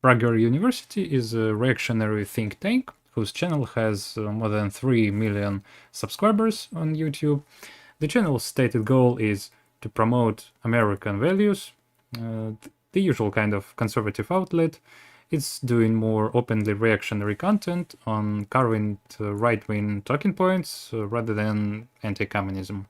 Prager University is a reactionary think tank whose channel has more than 3 million subscribers on YouTube. The channel's stated goal is to promote American values, the usual kind of conservative outlet. It's doing more openly reactionary content on current right-wing talking points rather than anti-communism.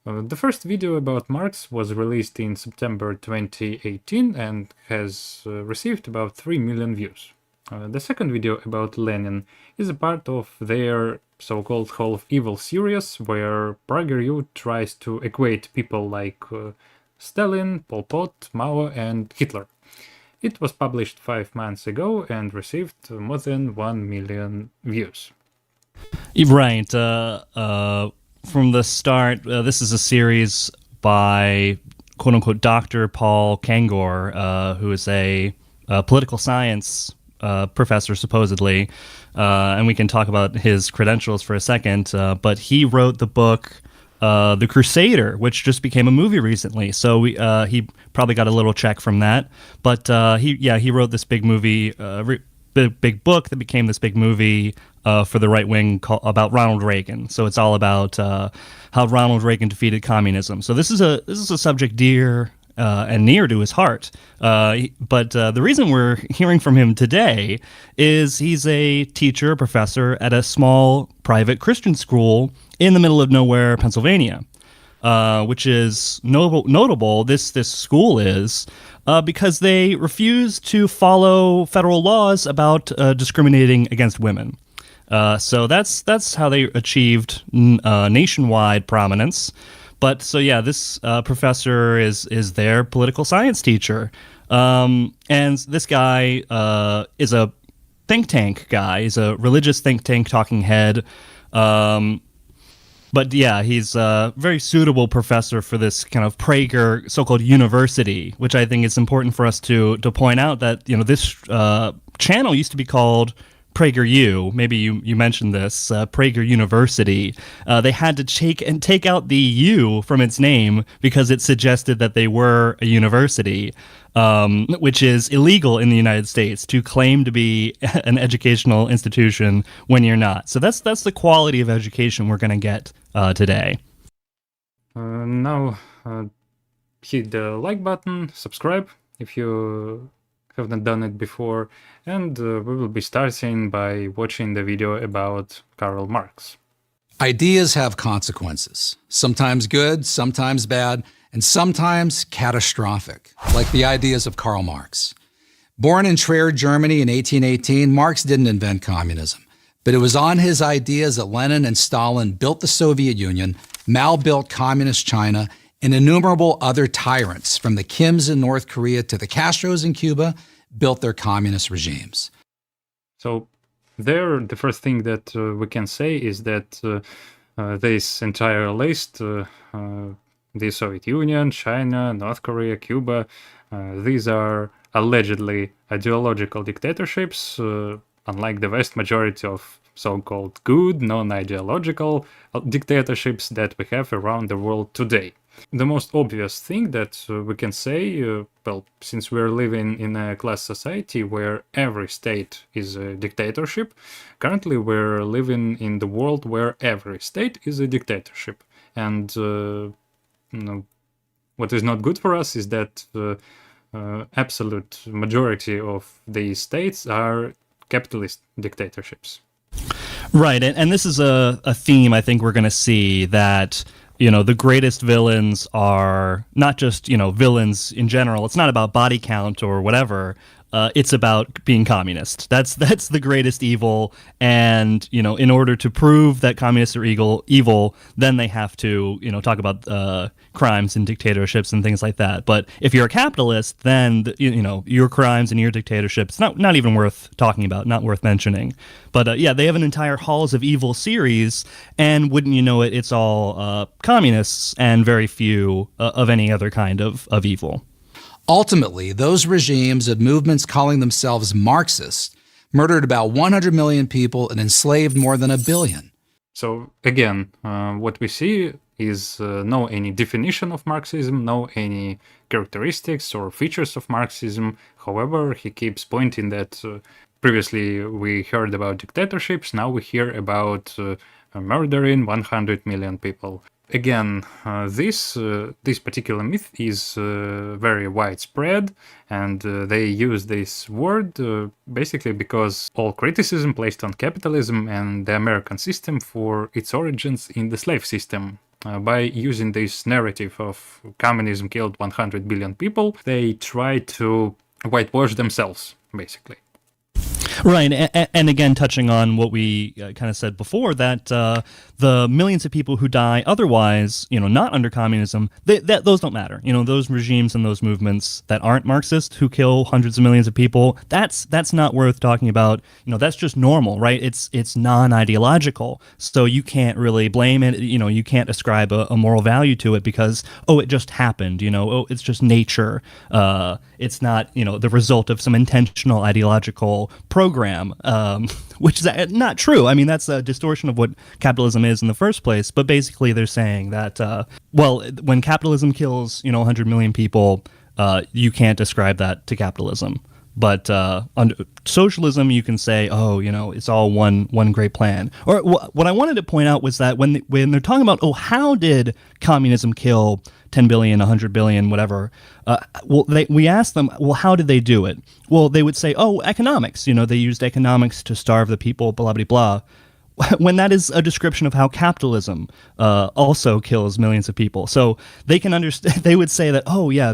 The first video about Marx was released in September 2018 and has received about 3 million views. The second video about Lenin is a part of their so-called Hall of Evil series, where PragerU tries to equate people like Stalin, Pol Pot, Mao and Hitler. It was published 5 months ago and received more than 1 million views. Right. From the start, this is a series by quote-unquote Dr. Paul Kangor, who is a political science professor, supposedly, and we can talk about his credentials for a second, but he wrote the book The Crusader, which just became a movie recently, so he probably got a little check from that, but he wrote this big movie, big book that became this big movie for the right wing about Ronald Reagan. So it's all about how Ronald Reagan defeated communism. So this is a subject dear and near to his heart. But the reason we're hearing from him today is he's a teacher, professor at a small private Christian school in the middle of nowhere, Pennsylvania, which is notable. This school is because they refuse to follow federal laws about discriminating against women. So that's how they achieved nationwide prominence. But so yeah, this professor is their political science teacher, and this guy is a think tank guy. He's a religious think tank talking head. But yeah, he's a very suitable professor for this kind of Prager so-called university, which I think it's important for us to point out that, you know, this channel used to be called PragerU. Maybe you mentioned this, Prager University. They had to take out the U from its name because it suggested that they were a university, which is illegal in the United States to claim to be an educational institution when you're not. So that's the quality of education we're going to get today. Now hit the like button, subscribe if you have not done it before, and we will be starting by watching the video about Karl Marx. Ideas have consequences, sometimes good, sometimes bad, and sometimes catastrophic, like the ideas of Karl Marx. Born in Trier, Germany in 1818, Marx didn't invent communism, but it was on his ideas that Lenin and Stalin built the Soviet Union, Mao built communist China, and innumerable other tyrants, from the Kims in North Korea to the Castros in Cuba, built their communist regimes. So there, the first thing that we can say is that this entire list, the Soviet Union, China, North Korea, Cuba, these are allegedly ideological dictatorships, unlike the vast majority of so-called good, non-ideological dictatorships that we have around the world today. The most obvious thing that we can say, well, since we're living in a class society where every state is a dictatorship, currently we're living in the world where every state is a dictatorship. And what is not good for us is that absolute majority of these states are capitalist dictatorships. Right, and this is a theme I think we're going to see, that, you know, the greatest villains are not just, you know, villains in general. It's not about body count or whatever. It's about being communist. That's the greatest evil. And, you know, in order to prove that communists are evil, then they have to, you know, talk about crimes and dictatorships and things like that. But if you're a capitalist, then you know, your crimes and your dictatorships not even worth talking about, not worth mentioning. But yeah, they have an entire Halls of Evil series, and wouldn't you know it, it's all communists and very few of any other kind of evil. Ultimately, those regimes and movements calling themselves Marxist murdered about 100 million people and enslaved more than 1 billion. So again, what we see is no any definition of Marxism, no any characteristics or features of Marxism. However, he keeps pointing that previously we heard about dictatorships, now we hear about murdering 100 million people. Again, this particular myth is very widespread, and they use this word basically because all criticism placed on capitalism and the American system for its origins in the slave system. By using this narrative of communism killed 100 billion people, they try to whitewash themselves, basically. Right, and again, touching on what we kind of said before, that the millions of people who die otherwise, not under communism, those don't matter. Those regimes and those movements that aren't Marxist, who kill hundreds of millions of people, that's not worth talking about. That's just normal, right? It's non-ideological, so you can't really blame it. You can't ascribe a moral value to it because it just happened. It's just nature. It's not the result of some intentional ideological program, which is not true. I mean, that's a distortion of what capitalism is in the first place. But basically, they're saying that, when capitalism kills, 100 million people, you can't ascribe that to capitalism. But under socialism, you can say, it's all one great plan. Or what I wanted to point out was that when they're talking about, how did communism kill 10 billion, 100 billion, whatever, we asked them, how did they do it? Well, they would say, economics. They used economics to starve the people, blah, blah, blah. When that is a description of how capitalism also kills millions of people. So they can understand, they would say that,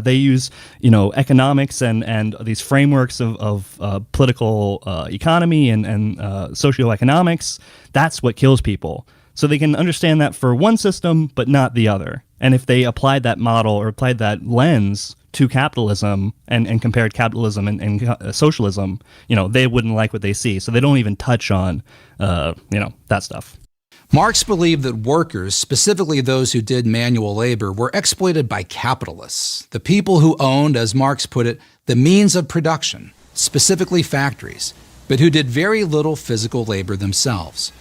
they use, economics and these frameworks of political economy and socioeconomics. That's what kills people. So they can understand that for one system, but not the other. And if they applied that model or applied that lens to capitalism and compared capitalism and socialism, they wouldn't like what they see. So they don't even touch on, that stuff. Marx believed that workers, specifically those who did manual labor, were exploited by capitalists, the people who owned, as Marx put it, the means of production, specifically factories, but who did very little physical labor themselves.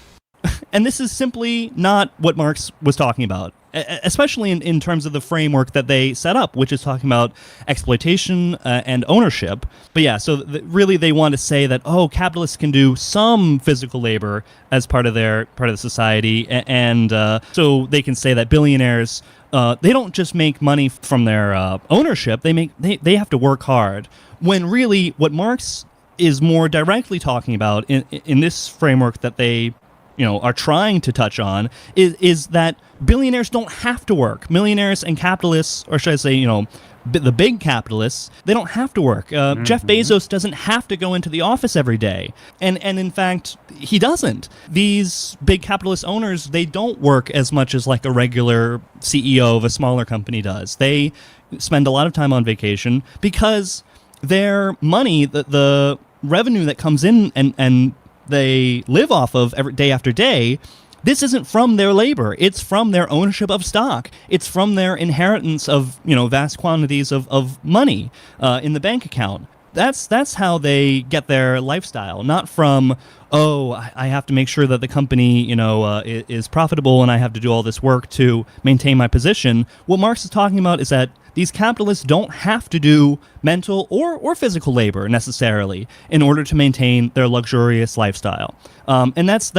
And this is simply not what Marx was talking about, especially in terms of the framework that they set up, which is talking about exploitation and ownership. But yeah, so really they want to say that, capitalists can do some physical labor as part of the society. And so they can say that billionaires, they don't just make money from their ownership, they have to work hard. When really what Marx is more directly talking about in this framework that they are trying to touch on is that billionaires don't have to work. Millionaires and capitalists, or should I say, the big capitalists, they don't have to work. Jeff Bezos doesn't have to go into the office every day. And in fact, he doesn't. These big capitalist owners, they don't work as much as like a regular CEO of a smaller company does. They spend a lot of time on vacation because their money, the revenue that comes in and they live off of day after day, this isn't from their labor. It's from their ownership of stock. It's from their inheritance of, vast quantities of money in the bank account. That's how they get their lifestyle, not from, I have to make sure that the company, is profitable and I have to do all this work to maintain my position. What Marx is talking about is that these capitalists don't have to do mental or physical labor necessarily in order to maintain their luxurious lifestyle. And that's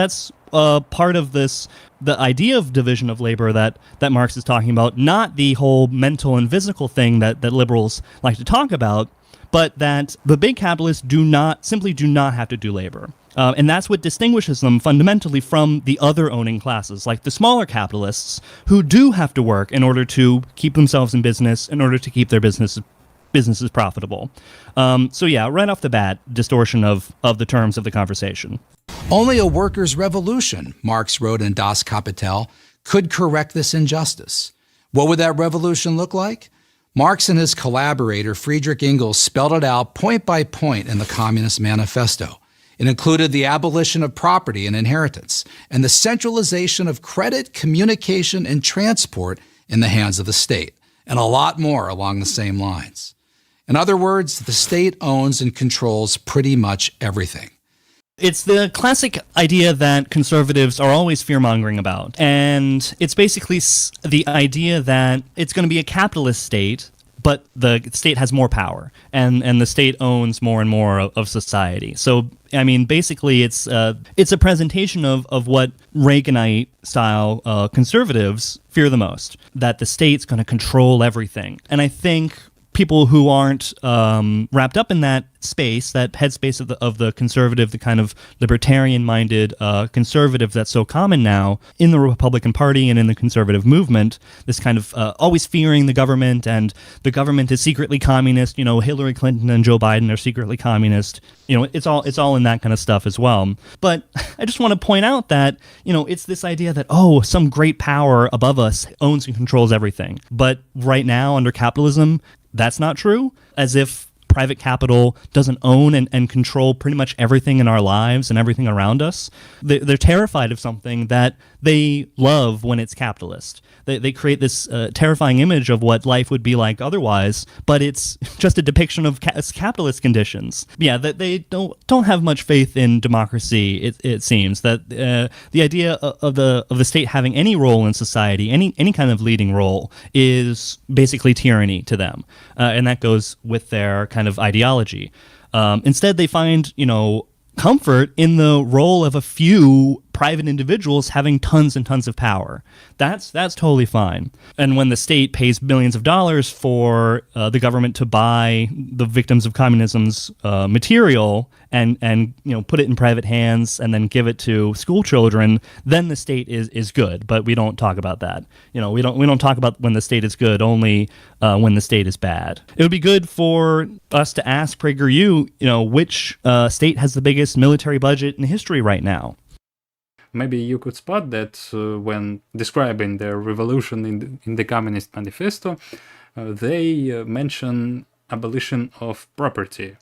part of the idea of division of labor that Marx is talking about, not the whole mental and physical thing that liberals like to talk about, but that the big capitalists simply do not have to do labor. And that's what distinguishes them fundamentally from the other owning classes, like the smaller capitalists, who do have to work in order to keep themselves in business, in order to keep their businesses profitable. So yeah, right off the bat, distortion of the terms of the conversation. Only a workers' revolution, Marx wrote in Das Kapital, could correct this injustice. What would that revolution look like? Marx and his collaborator Friedrich Engels spelled it out point by point in the Communist Manifesto. It included the abolition of property and inheritance and the centralization of credit, communication, and transport in the hands of the state, and a lot more along the same lines. In other words, the state owns and controls pretty much everything. It's the classic idea that conservatives are always fear-mongering about. And it's basically the idea that it's going to be a capitalist state, but the state has more power, and the state owns more and more of society. So, I mean, basically, it's a presentation of what Reaganite-style conservatives fear the most, that the state's going to control everything. And I think people who aren't wrapped up in that space, that headspace of the conservative, the kind of libertarian-minded conservative that's so common now in the Republican Party and in the conservative movement, this kind of always fearing the government, and the government is secretly communist. Hillary Clinton and Joe Biden are secretly communist. It's all in that kind of stuff as well. But I just want to point out that it's this idea that some great power above us owns and controls everything. But right now under capitalism, that's not true, as if private capital doesn't own and control pretty much everything in our lives and everything around us. They're terrified of something that they love when it's capitalist. They create this terrifying image of what life would be like otherwise, but it's just a depiction of capitalist conditions. Yeah, that they don't have much faith in democracy. It seems that the idea of the state having any role in society, any kind of leading role, is basically tyranny to them, and that goes with their kind of ideology. Instead, they find comfort in the role of a few private individuals having tons and tons of power. That's totally fine. And when the state pays millions of dollars for the government to buy the victims of communism's material and put it in private hands and then give it to school children, then the state is good. But we don't talk about that. We don't talk about when the state is good, only when the state is bad. It would be good for us to ask PragerU, which state has the biggest military budget in history right now. Maybe you could spot that when describing the revolution in the Communist Manifesto, they mention abolition of property.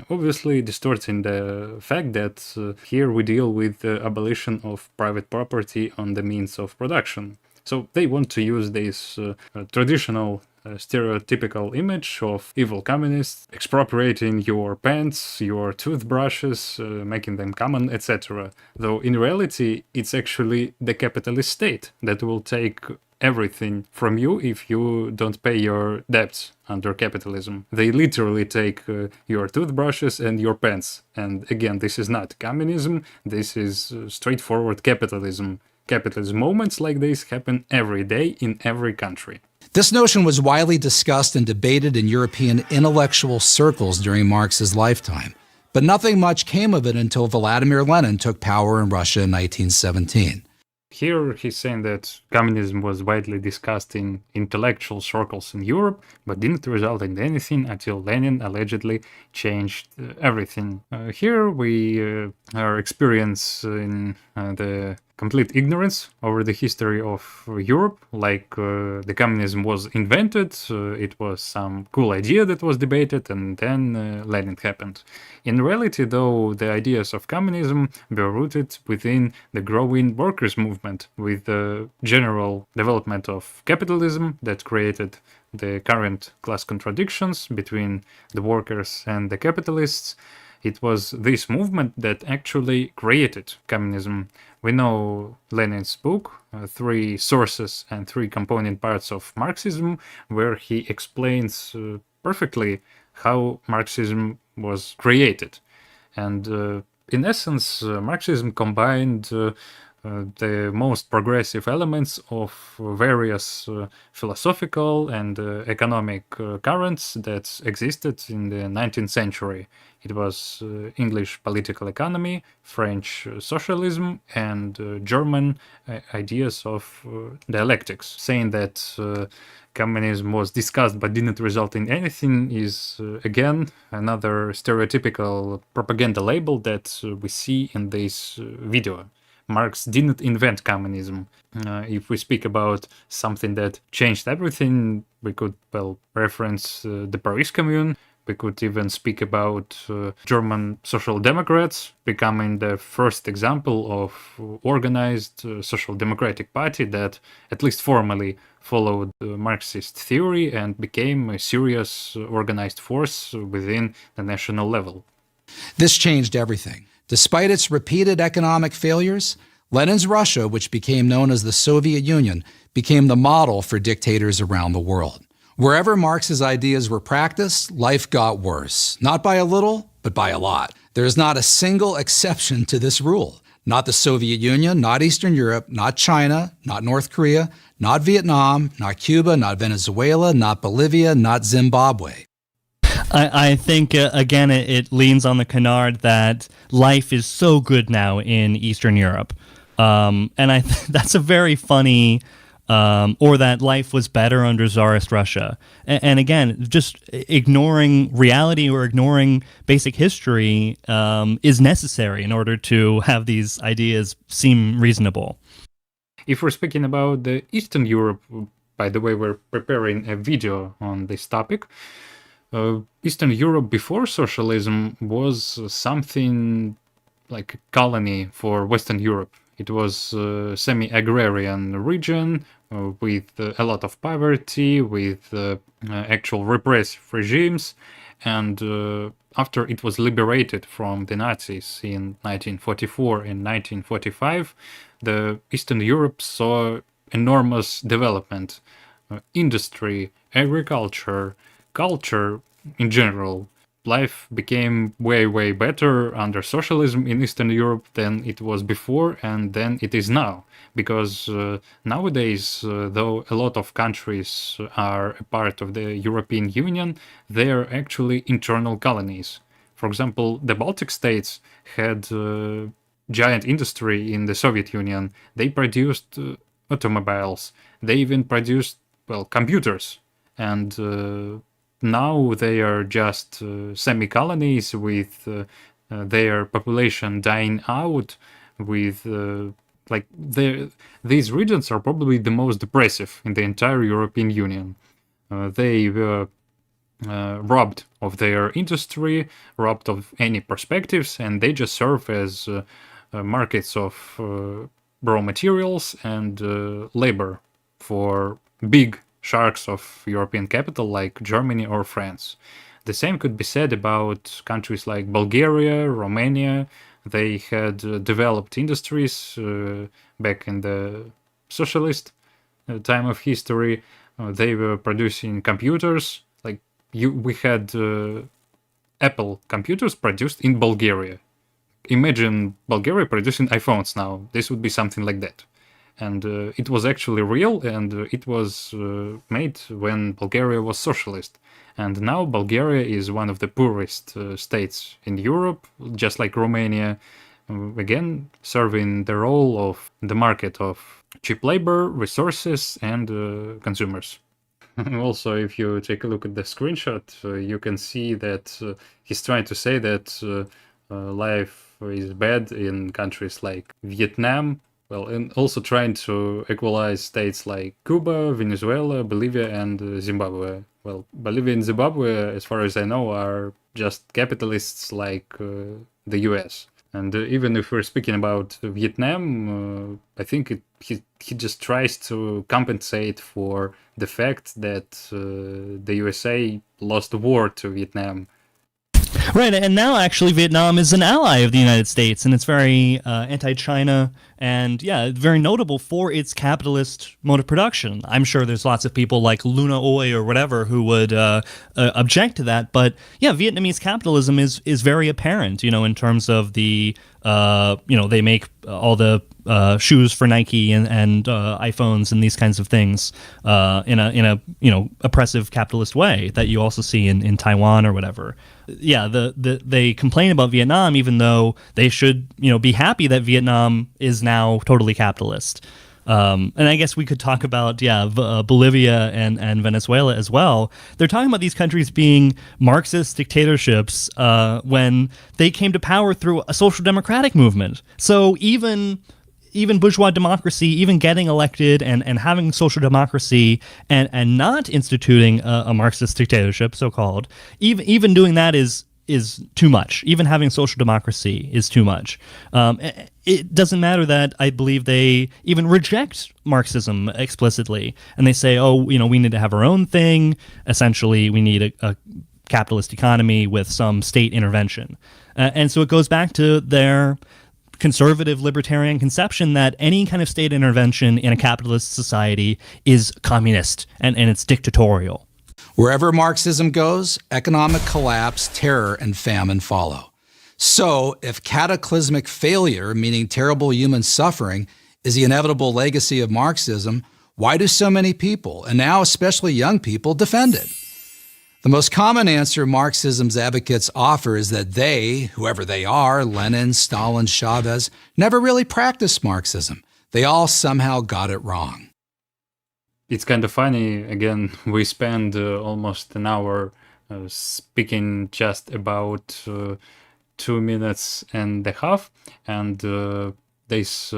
Obviously distorting the fact that here we deal with the abolition of private property on the means of production. So they want to use this traditional stereotypical image of evil communists expropriating your pens, your toothbrushes, making them common, etc. Though in reality, it's actually the capitalist state that will take everything from you if you don't pay your debts under capitalism. They literally take your toothbrushes and your pens. And again, this is not communism, this is straightforward capitalism. Capitalism moments like this happen every day in every country. This notion was widely discussed and debated in European intellectual circles during Marx's lifetime, but nothing much came of it until Vladimir Lenin took power in Russia in 1917. Here he's saying that communism was widely discussed in intellectual circles in Europe, but didn't result in anything until Lenin allegedly changed everything. Here we are experiencing the complete ignorance over the history of Europe, like the communism was invented, it was some cool idea that was debated, and then Lenin happened. In reality, though, the ideas of communism were rooted within the growing workers' movement, with the general development of capitalism that created the current class contradictions between the workers and the capitalists. It was this movement that actually created communism. We know Lenin's book, Three Sources and Three Component Parts of Marxism, where he explains perfectly how Marxism was created. And in essence, Marxism combined the most progressive elements of various philosophical and economic currents that existed in the 19th century. It was English political economy, French socialism, and German ideas of dialectics. Saying that communism was discussed but didn't result in anything is, again, another stereotypical propaganda label that we see in this video. Marx didn't invent communism. If we speak about something that changed everything, we could, reference the Paris Commune. We could even speak about German social democrats becoming the first example of organized social democratic party that, at least formally, followed Marxist theory and became a serious organized force within the national level. This changed everything. Despite its repeated economic failures, Lenin's Russia, which became known as the Soviet Union, became the model for dictators around the world. Wherever Marx's ideas were practiced, life got worse. Not by a little, but by a lot. There is not a single exception to this rule. Not the Soviet Union, not Eastern Europe, not China, not North Korea, not Vietnam, not Cuba, not Venezuela, not Bolivia, not Zimbabwe. I think, again, it leans on the canard that life is so good now in Eastern Europe. And that's a very funny, or that life was better under Tsarist Russia. And again, just ignoring reality or ignoring basic history is necessary in order to have these ideas seem reasonable. If we're speaking about the Eastern Europe, by the way, we're preparing a video on this topic. Eastern Europe before socialism was something like a colony for Western Europe. It was a semi-agrarian region with a lot of poverty, with actual repressive regimes, and after it was liberated from the Nazis in 1944 and 1945, the Eastern Europe saw enormous development, industry, agriculture, culture in general. Life became way better under socialism in Eastern Europe than it was before and than it is now. Because nowadays, though a lot of countries are a part of the European Union, they are actually internal colonies. For example, the Baltic states had giant industry in the Soviet Union. They produced automobiles. They even produced, well, computers. And now they are just semi-colonies with their population dying out, with these regions are probably the most depressive in the entire European Union. They were robbed of their industry, robbed of any perspectives, and they just serve as markets of raw materials and labor for big sharks of European capital like Germany or France. The same could be said about countries like Bulgaria, Romania. They had developed industries back in the socialist time of history. They were producing computers. We had Apple computers produced in Bulgaria. Imagine Bulgaria producing iPhones now. This would be something like that. And it was actually real, and it was made when Bulgaria was socialist. And now Bulgaria is one of the poorest states in Europe, just like Romania, again, serving the role of the market of cheap labor, resources, and consumers. Also, if you take a look at the screenshot, you can see that he's trying to say that life is bad in countries like Vietnam, well, and also trying to equalize states like Cuba, Venezuela, Bolivia, and Zimbabwe. Well, Bolivia and Zimbabwe, as far as I know, are just capitalists like the US. And even if we're speaking about Vietnam, I think he just tries to compensate for the fact that the USA lost the war to Vietnam. Right, and now actually Vietnam is an ally of the United States, and it's very anti-China, and yeah, very notable for its capitalist mode of production. I'm sure there's lots of people like Luna Oi or whatever who would object to that, but yeah, Vietnamese capitalism is very apparent, in terms of the, they make all the shoes for Nike and iPhones and these kinds of things in a oppressive capitalist way that you also see in Taiwan or whatever. Yeah, they complain about Vietnam even though they should be happy that Vietnam is now totally capitalist. And I guess we could talk about Bolivia and Venezuela as well. They're talking about these countries being Marxist dictatorships when they came to power through a social democratic movement. So even bourgeois democracy, even getting elected and having social democracy and not instituting a Marxist dictatorship, so-called, even doing that is too much. Even having social democracy is too much. It doesn't matter that I believe they even reject Marxism explicitly, and they say, we need to have our own thing. Essentially, we need a capitalist economy with some state intervention. And so it goes back to their conservative libertarian conception that any kind of state intervention in a capitalist society is communist and it's dictatorial. Wherever Marxism goes, economic collapse, terror, and famine follow. So, if cataclysmic failure, meaning terrible human suffering, is the inevitable legacy of Marxism, why do so many people, and now especially young people, defend it? The most common answer Marxism's advocates offer is that they, whoever they are, Lenin, Stalin, Chavez, never really practiced Marxism. They all somehow got it wrong. It's kind of funny, again, we spend almost an hour speaking just about 2 minutes and a half, and this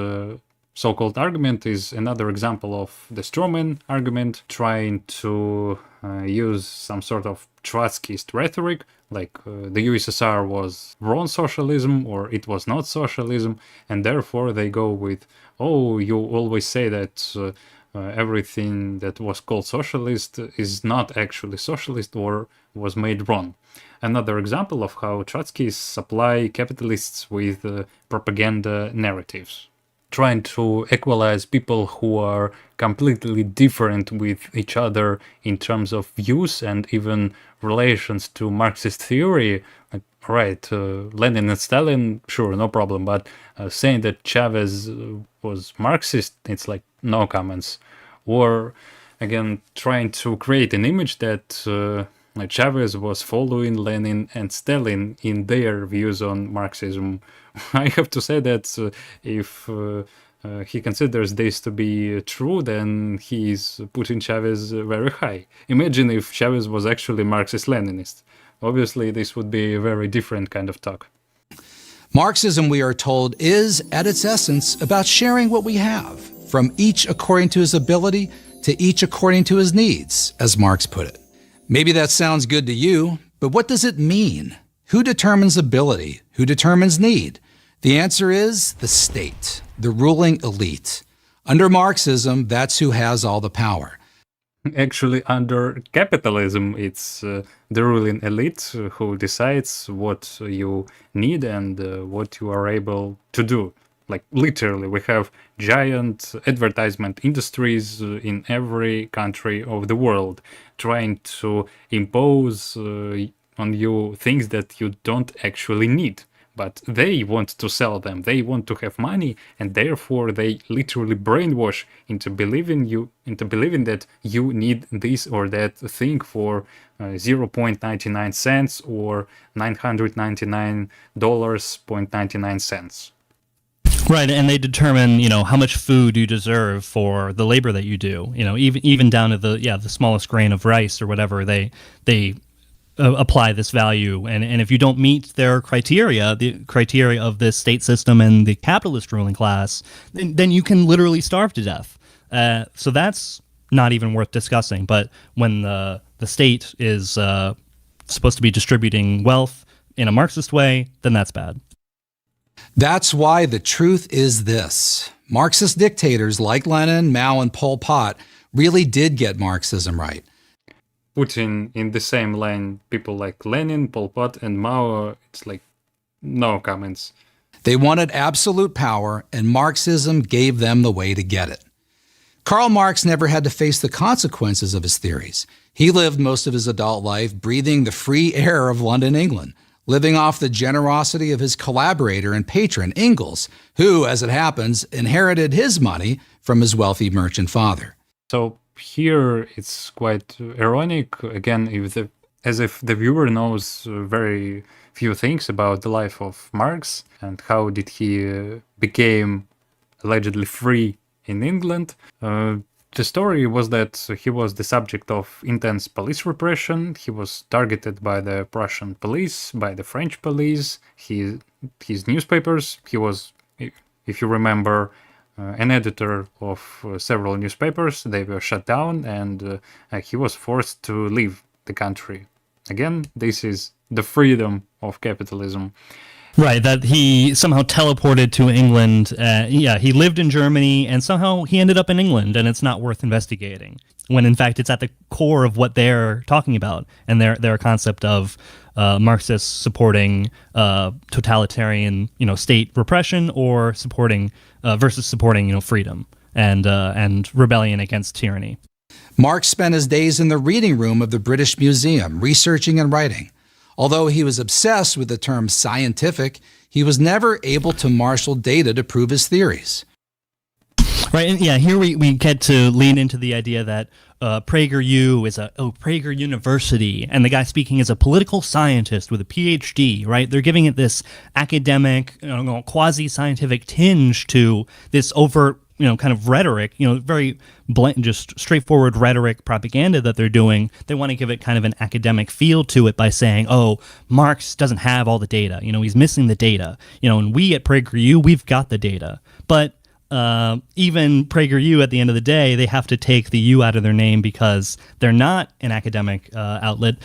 so-called argument is another example of the strawman argument, trying to use some sort of Trotskyist rhetoric, like the USSR was wrong socialism or it was not socialism, and therefore they go with, oh, you always say that everything that was called socialist is not actually socialist or was made wrong. Another example of how Trotskyists supply capitalists with propaganda narratives, trying to equalize people who are completely different with each other in terms of views and even relations to Marxist theory. Like, right, Lenin and Stalin, sure, no problem, but saying that Chavez was Marxist, it's like no comments. Or, again, trying to create an image that Chavez was following Lenin and Stalin in their views on Marxism. I have to say that if he considers this to be true, then he is putting Chavez very high. Imagine if Chavez was actually Marxist-Leninist. Obviously, this would be a very different kind of talk. Marxism, we are told, is, at its essence, about sharing what we have, from each according to his ability to each according to his needs, as Marx put it. Maybe that sounds good to you, but what does it mean? Who determines ability? Who determines need? The answer is the state, the ruling elite. Under Marxism, that's who has all the power. Actually, under capitalism, it's the ruling elite who decides what you need and what you are able to do. Like, literally, we have giant advertisement industries in every country of the world trying to impose on you things that you don't actually need. But they want to sell them, they want to have money, and therefore they literally brainwash into believing that you need this or that thing for 0.99 cents or $999.99. Right, and they determine, how much food you deserve for the labor that you do. Even down to the smallest grain of rice or whatever, they apply this value, and if you don't meet their criteria, the criteria of this state system and the capitalist ruling class, then you can literally starve to death. So that's not even worth discussing. But when the state is supposed to be distributing wealth in a Marxist way, then that's bad. That's why the truth is this. Marxist dictators like Lenin, Mao, and Pol Pot really did get Marxism right. Putting in the same line people like Lenin, Pol Pot, and Mao, it's like no comments. They wanted absolute power, and Marxism gave them the way to get it. Karl Marx never had to face the consequences of his theories. He lived most of his adult life breathing the free air of London, England, living off the generosity of his collaborator and patron, Engels, who, as it happens, inherited his money from his wealthy merchant father. So here it's quite ironic, again, as if the viewer knows very few things about the life of Marx and how did he became allegedly free in England. The story was that he was the subject of intense police repression. He was targeted by the Prussian police, by the French police, his newspapers. He was, if you remember, an editor of several newspapers. They were shut down, and he was forced to leave the country. Again, this is the freedom of capitalism. Right, that he somehow teleported to England. He lived in Germany, and somehow he ended up in England, and it's not worth investigating. when in fact it's at the core of what they're talking about, and their concept of Marxists supporting totalitarian, state repression, or supporting versus supporting, freedom and rebellion against tyranny. Marx spent his days in the reading room of the British Museum, researching and writing. Although he was obsessed with the term scientific, he was never able to marshal data to prove his theories. Right, and yeah, here we get to lean into the idea that PragerU is Prager University, and the guy speaking is a political scientist with a PhD, right? They're giving it this academic, quasi-scientific tinge to this overt, kind of rhetoric, very blunt, just straightforward rhetoric propaganda that they're doing. They want to give it kind of an academic feel to it by saying, oh, Marx doesn't have all the data, he's missing the data, and we at PragerU, we've got the data. But even PragerU, at the end of the day, they have to take the U out of their name because they're not an academic outlet.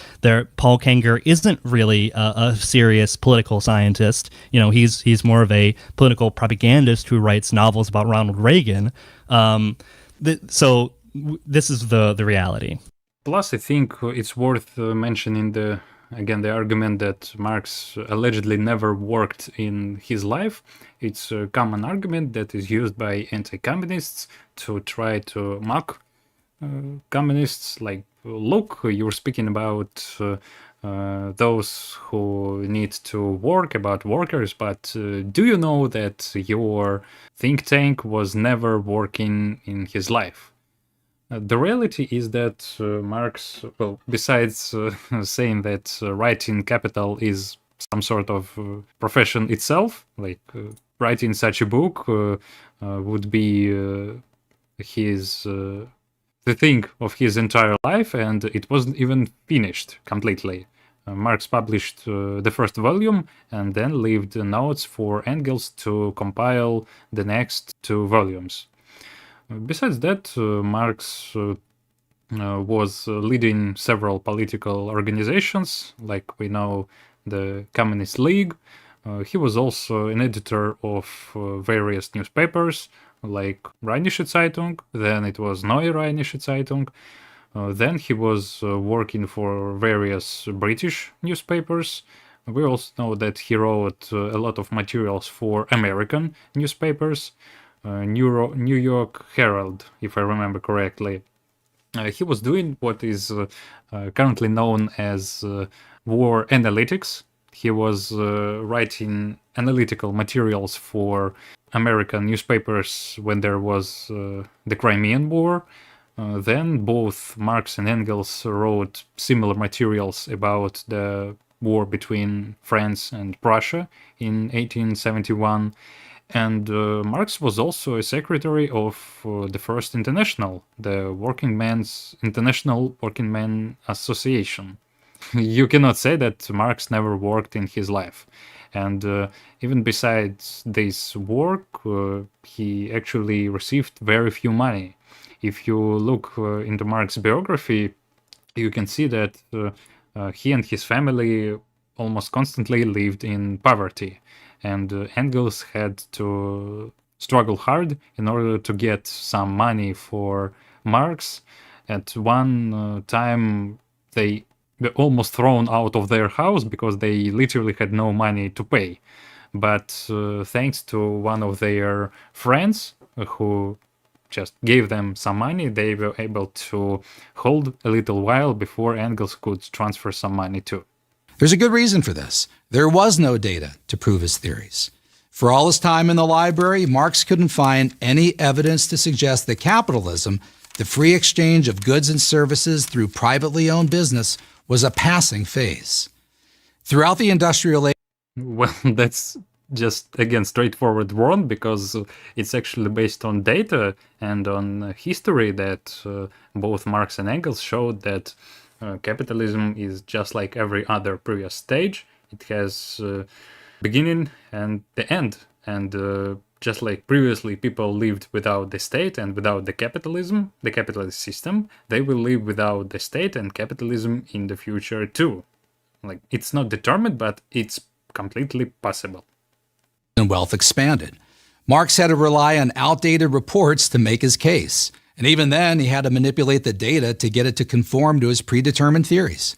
Paul Kanger isn't really a serious political scientist. He's more of a political propagandist who writes novels about Ronald Reagan. So this is the reality. Plus, I think it's worth mentioning the argument that Marx allegedly never worked in his life. It's a common argument that is used by anti-communists to try to mock communists. Like, look, you're speaking about those who need to work, about workers, but do you know that your think tank was never working in his life? The reality is that Marx, besides saying that writing Capital is some sort of profession itself, like writing such a book would be the thing of his entire life, and it wasn't even finished completely. Marx published the first volume and then left notes for Engels to compile the next 2 volumes. Besides that, Marx was leading several political organizations, like we know the Communist League. He was also an editor of various newspapers, like Rheinische Zeitung, then it was Neue Rheinische Zeitung. Then he was working for various British newspapers. We also know that he wrote a lot of materials for American newspapers. New York Herald, if I remember correctly. He was doing what is currently known as war analytics. He was writing analytical materials for American newspapers when there was the Crimean War. Then both Marx and Engels wrote similar materials about the war between France and Prussia in 1871. And Marx was also a secretary of the First International, the International Working Men Association. You cannot say that Marx never worked in his life. And even besides this work, he actually received very few money. If you look into Marx's biography, you can see that he and his family almost constantly lived in poverty. And Engels had to struggle hard in order to get some money for Marx. At one time, they were almost thrown out of their house because they literally had no money to pay. But thanks to one of their friends who just gave them some money, they were able to hold a little while before Engels could transfer some money too. There's a good reason for this. There was no data to prove his theories. For all his time in the library, Marx couldn't find any evidence to suggest that capitalism, the free exchange of goods and services through privately owned business, was a passing phase. Throughout the industrial age... Well, that's just, again, straightforward wrong, because it's actually based on data and on history that both Marx and Engels showed that capitalism is just like every other previous stage. It has beginning and the end. And just like previously people lived without the state and without the capitalism, the capitalist system, they will live without the state and capitalism in the future too. Like, it's not determined, but it's completely possible. And wealth expanded. Marx had to rely on outdated reports to make his case. And even then, he had to manipulate the data to get it to conform to his predetermined theories.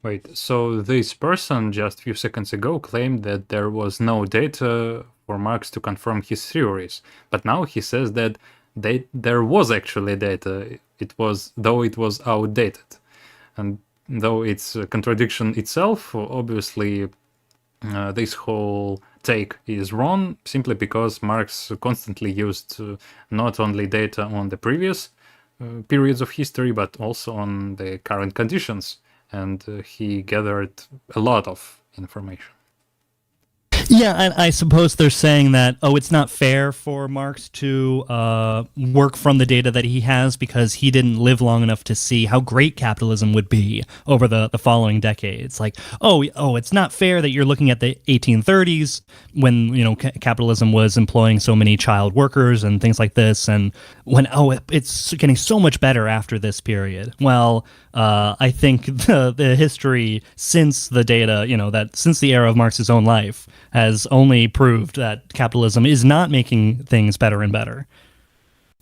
Wait, so this person just a few seconds ago claimed that there was no data for Marx to confirm his theories, but now he says that there was actually data. Though it was outdated, and though it's a contradiction itself, obviously this whole take is wrong simply because Marx constantly used not only data on the previous periods of history, but also on the current conditions. And he gathered a lot of information. Yeah, and I suppose they're saying that, it's not fair for Marx to work from the data that he has because he didn't live long enough to see how great capitalism would be over the following decades. Like, it's not fair that you're looking at the 1830s when, capitalism was employing so many child workers and things like this, and when, it's getting so much better after this period. Well, I think the history since the data, that since the era of Marx's own life has only proved that capitalism is not making things better and better.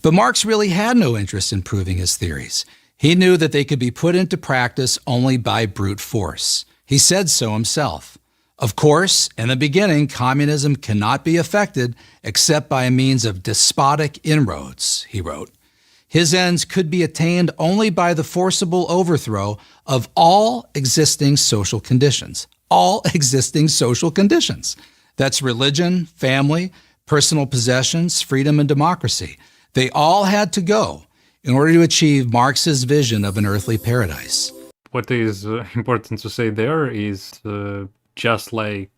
But Marx really had no interest in proving his theories. He knew that they could be put into practice only by brute force. He said so himself. Of course, in the beginning, communism cannot be effected except by means of despotic inroads, he wrote. His ends could be attained only by the forcible overthrow of all existing social conditions. All existing social conditions. That's religion, family, personal possessions, freedom, and democracy. They all had to go in order to achieve Marx's vision of an earthly paradise. What is important to say there is just like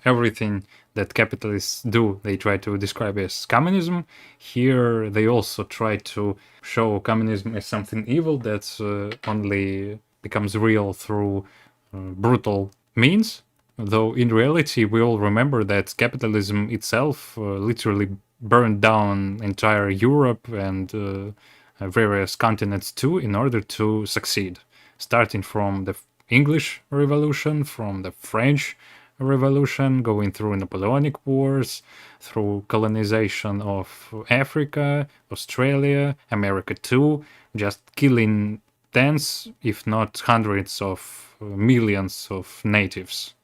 everything that capitalists do, they try to describe as communism. Here they also try to show communism as something evil that's only becomes real through brutal means, though in reality we all remember that capitalism itself literally burned down entire Europe and various continents too in order to succeed, starting from the English Revolution, from the French Revolution, going through Napoleonic Wars, through colonization of Africa, Australia, America too, just killing tens, if not hundreds of millions of natives.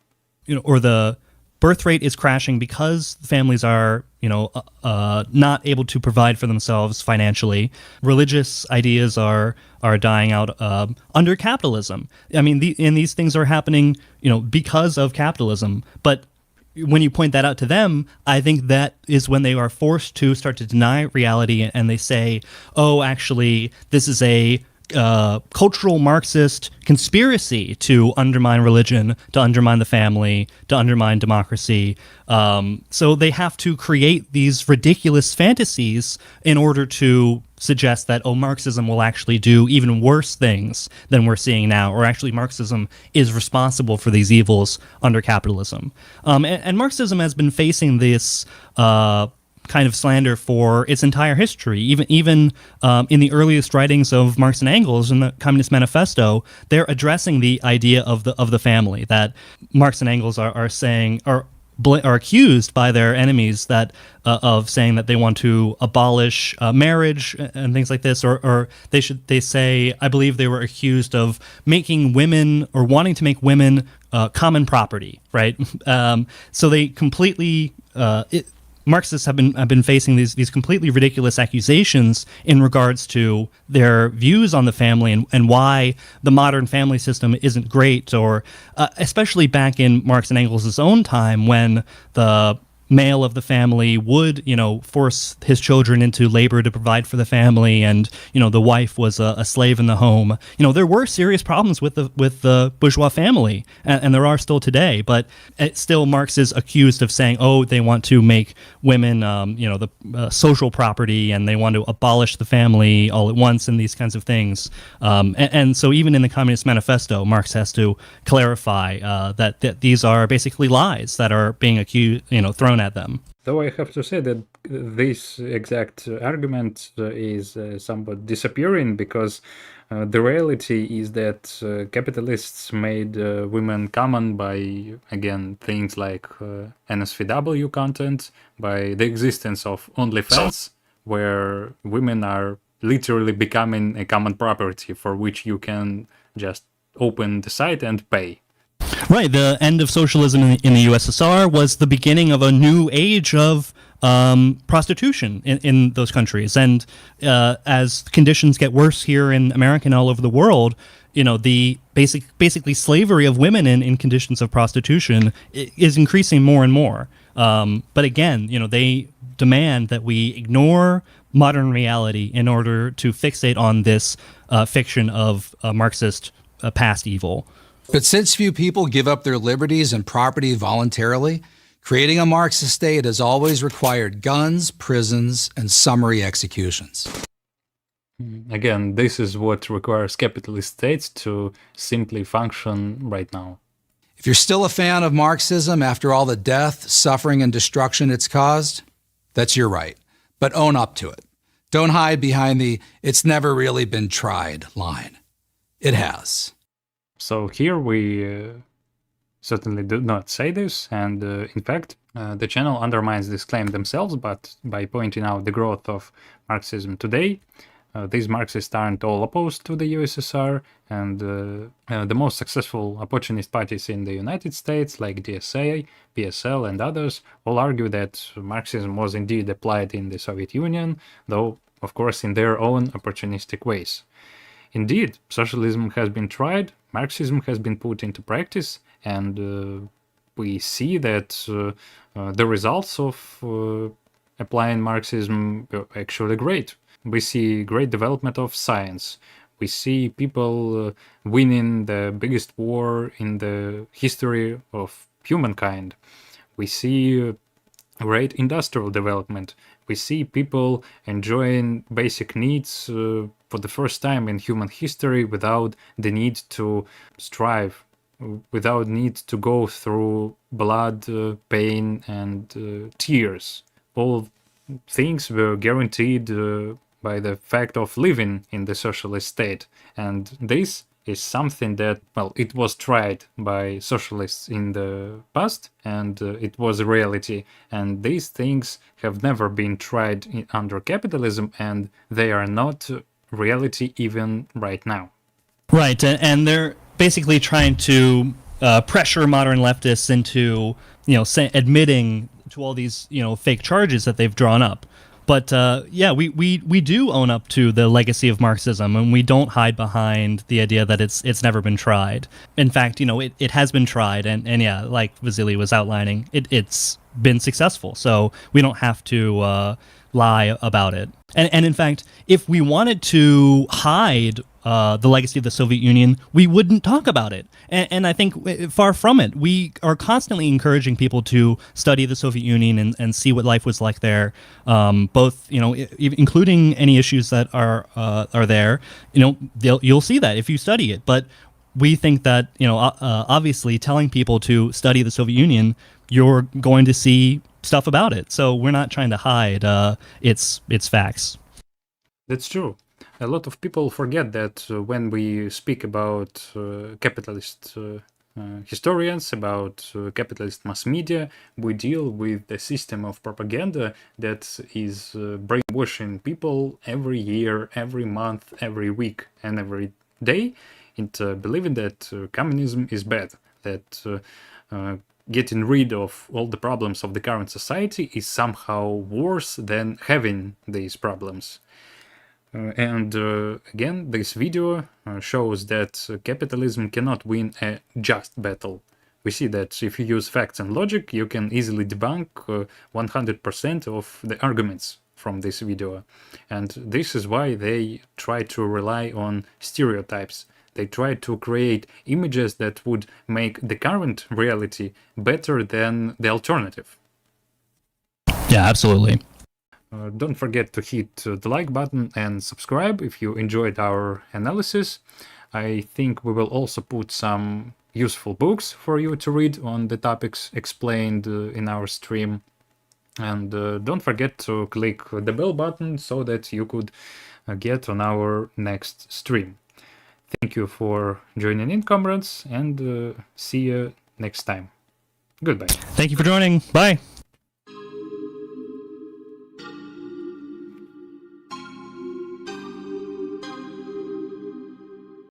Or the birth rate is crashing because families are, not able to provide for themselves financially. Religious ideas are dying out under capitalism. I mean, these things are happening, because of capitalism. But when you point that out to them, I think that is when they are forced to start to deny reality, and they say, actually, this is a cultural Marxist conspiracy to undermine religion, to undermine the family, to undermine democracy. So they have to create these ridiculous fantasies in order to suggest that, Marxism will actually do even worse things than we're seeing now, or actually Marxism is responsible for these evils under capitalism. And Marxism has been facing this kind of slander for its entire history. Even in the earliest writings of Marx and Engels in the Communist Manifesto, they're addressing the idea of the family, that Marx and Engels are saying are accused by their enemies of saying that they want to abolish marriage and things like this, or they say, I believe they were accused of making women, or wanting to make women common property, right? So they completely Marxists have been facing these completely ridiculous accusations in regards to their views on the family and why the modern family system isn't great, or especially back in Marx and Engels' own time, when the male of the family would, force his children into labor to provide for the family, and, the wife was a slave in the home. There were serious problems with the bourgeois family, and there are still today, but still Marx is accused of saying, they want to make women, the social property, and they want to abolish the family all at once, and these kinds of things. And so even in the Communist Manifesto, Marx has to clarify that these are basically lies that are being accused, thrown at them. Though I have to say that this exact argument is somewhat disappearing, because the reality is that capitalists made women common by, again, things like NSFW content, by the existence of OnlyFans, where women are literally becoming a common property for which you can just open the site and pay. Right. The end of socialism in the USSR was the beginning of a new age of prostitution in those countries. And as conditions get worse here in America and all over the world, the basically slavery of women in conditions of prostitution is increasing more and more. But again, they demand that we ignore modern reality in order to fixate on this fiction of Marxist past evil. But since few people give up their liberties and property voluntarily, creating a Marxist state has always required guns, prisons, and summary executions. Again, this is what requires capitalist states to simply function right now. If you're still a fan of Marxism after all the death, suffering, and destruction it's caused, that's your right. But own up to it. Don't hide behind the "it's never really been tried" line. It has. So here we certainly do not say this, and in fact, the channel undermines this claim themselves, but by pointing out the growth of Marxism today, these Marxists aren't all opposed to the USSR, and the most successful opportunist parties in the United States, like DSA, PSL, and others, all argue that Marxism was indeed applied in the Soviet Union, though, of course, in their own opportunistic ways. Indeed, socialism has been tried, Marxism has been put into practice, and we see that the results of applying Marxism are actually great. We see great development of science. We see people winning the biggest war in the history of humankind. We see great industrial development. We see people enjoying basic needs for the first time in human history without the need to strive, without need to go through blood, pain, and tears. All things were guaranteed by the fact of living in the socialist state. And this is something that, well, it was tried by socialists in the past, and it was a reality. And these things have never been tried under capitalism, and they are not reality even right now. Right, and they're basically trying to pressure modern leftists into, admitting to all these, fake charges that they've drawn up. But yeah, we do own up to the legacy of Marxism, and we don't hide behind the idea that it's never been tried. In fact, it has been tried, and yeah, like Vasily was outlining, it's been successful. So we don't have to lie about it. And in fact, if we wanted to hide the legacy of the Soviet Union, we wouldn't talk about it. And I think far from it. We are constantly encouraging people to study the Soviet Union and see what life was like there, both, including any issues that are there. You'll see that if you study it. But we think that, obviously telling people to study the Soviet Union, you're going to see stuff about it. So we're not trying to hide its facts. That's true. A lot of people forget that when we speak about capitalist historians, about capitalist mass media, we deal with the system of propaganda that is brainwashing people every year, every month, every week, and every day into believing that communism is bad, that getting rid of all the problems of the current society is somehow worse than having these problems. And again, this video shows that capitalism cannot win a just battle. We see that if you use facts and logic, you can easily debunk 100% of the arguments from this video. And this is why they try to rely on stereotypes. They try to create images that would make the current reality better than the alternative. Yeah, absolutely. Don't forget to hit the like button and subscribe if you enjoyed our analysis. I think we will also put some useful books for you to read on the topics explained in our stream. And don't forget to click the bell button so that you could get on our next stream. Thank you for joining in, comrades, and see you next time. Goodbye. Thank you for joining. Bye.